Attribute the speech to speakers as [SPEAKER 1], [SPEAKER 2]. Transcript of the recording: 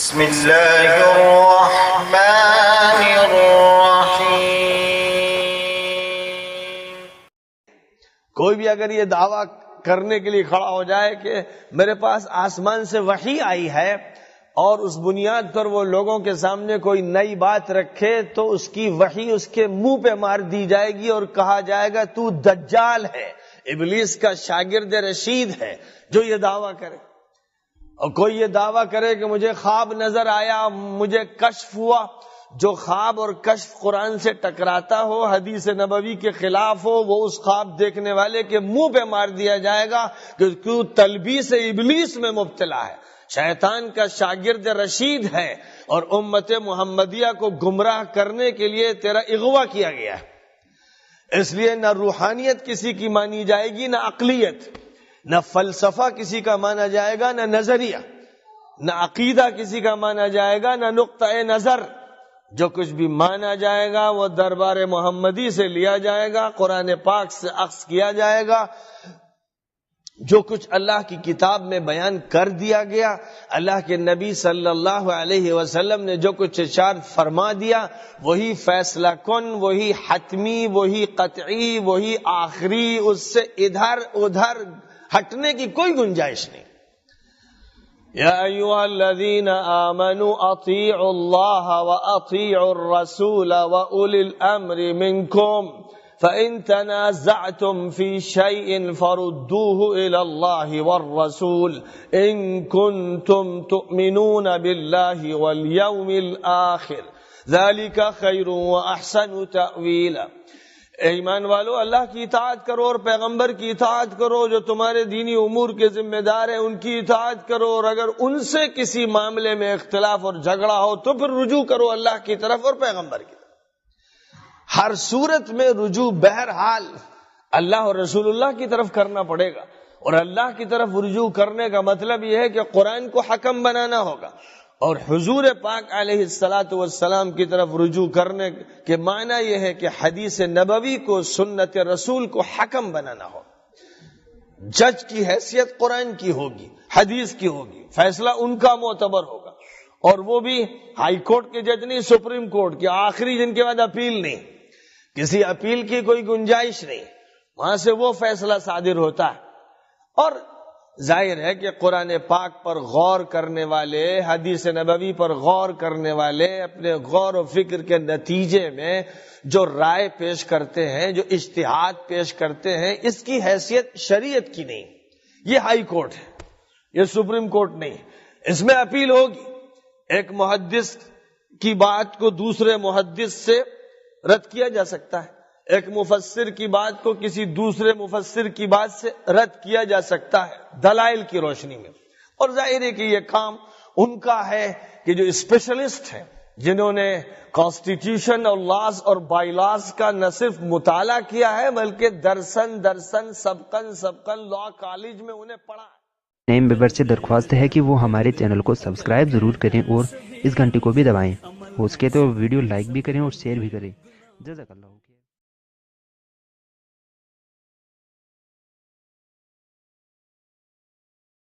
[SPEAKER 1] بسم اللہ الرحمن الرحیم۔
[SPEAKER 2] کوئی بھی اگر یہ دعویٰ کرنے کے لیے کھڑا ہو جائے کہ میرے پاس آسمان سے وحی آئی ہے اور اس بنیاد پر وہ لوگوں کے سامنے کوئی نئی بات رکھے تو اس کی وحی اس کے منہ پہ مار دی جائے گی اور کہا جائے گا تو دجال ہے، ابلیس کا شاگرد رشید ہے جو یہ دعویٰ کرے۔ اور کوئی یہ دعویٰ کرے کہ مجھے خواب نظر آیا، مجھے کشف ہوا، جو خواب اور کشف قرآن سے ٹکراتا ہو، حدیث نبوی کے خلاف ہو، وہ اس خواب دیکھنے والے کے منہ پہ مار دیا جائے گا کہ تو تلبیس ابلیس میں مبتلا ہے، شیطان کا شاگرد رشید ہے اور امت محمدیہ کو گمراہ کرنے کے لیے تیرا اغوا کیا گیا ہے۔ اس لیے نہ روحانیت کسی کی مانی جائے گی، نہ عقلیت، نہ فلسفہ کسی کا مانا جائے گا، نہ نظریہ، نہ عقیدہ کسی کا مانا جائے گا، نہ نقطہ نظر۔ جو کچھ بھی مانا جائے گا وہ دربار محمدی سے لیا جائے گا، قرآن پاک سے اخذ کیا جائے گا۔ جو کچھ اللہ کی کتاب میں بیان کر دیا گیا، اللہ کے نبی صلی اللہ علیہ وسلم نے جو کچھ ارشاد فرما دیا، وہی فیصلہ کن، وہی حتمی، وہی قطعی، وہی آخری، اس سے ادھر ادھر ہٹنے کی کوئی گنجائش نہیں۔ یا ایھا الذین آمنوا اطیعوا اللہ واطیعوا الرسول واولی الامر منکم فإن تنازعتم في شيء فردوه إلى الله والرسول إن كنتم تؤمنون بالله واليوم الآخر ذلك خير وأحسن تأويلا۔ ایمان والو، اللہ کی اطاعت کرو اور پیغمبر کی اطاعت کرو، جو تمہارے دینی امور کے ذمہ دار ہیں ان کی اطاعت کرو، اور اگر ان سے کسی معاملے میں اختلاف اور جھگڑا ہو تو پھر رجوع کرو اللہ کی طرف اور پیغمبر کی طرف۔ ہر صورت میں رجوع بہرحال اللہ اور رسول اللہ کی طرف کرنا پڑے گا، اور اللہ کی طرف رجوع کرنے کا مطلب یہ ہے کہ قرآن کو حکم بنانا ہوگا، اور حضور پاک علیہ الصلاۃ والسلام کی طرف رجوع کرنے کے معنی یہ ہے کہ حدیث نبوی کو، سنت رسول کو حکم بنانا ہوگا۔ جج کی حیثیت قرآن کی ہوگی، حدیث کی ہوگی، فیصلہ ان کا معتبر ہوگا، اور وہ بھی ہائی کورٹ کے جج نہیں، سپریم کورٹ کے آخری، جن کے بعد اپیل نہیں، کسی اپیل کی کوئی گنجائش نہیں، وہاں سے وہ فیصلہ صادر ہوتا ہے۔ اور ظاہر ہے کہ قرآن پاک پر غور کرنے والے، حدیث نبوی پر غور کرنے والے اپنے غور و فکر کے نتیجے میں جو رائے پیش کرتے ہیں، جو اجتہاد پیش کرتے ہیں، اس کی حیثیت شریعت کی نہیں، یہ ہائی کورٹ ہے، یہ سپریم کورٹ نہیں، اس میں اپیل ہوگی۔ ایک محدث کی بات کو دوسرے محدث سے رد کیا جا سکتا ہے، ایک مفسر کی بات کو کسی دوسرے مفسر کی بات سے رد کیا جا سکتا ہے دلائل کی روشنی میں، اور ظاہر ہے کہ یہ کام ان کا ہے کہ جو اسپیشلسٹ ہیں، جنہوں نے کانسٹیٹیوشن اور لاز اور بائی لاز کا نہ صرف مطالعہ کیا ہے بلکہ درسن سبقن لا کالج میں انہیں پڑھا ہے۔
[SPEAKER 3] نئے ممبر سے درخواست ہے کہ وہ ہمارے چینل کو سبسکرائب ضرور کریں اور اس گھنٹی کو بھی دبائیں، ہو سکے تو ویڈیو لائک بھی کریں اور شیئر بھی کریں۔ جزاک اللہ۔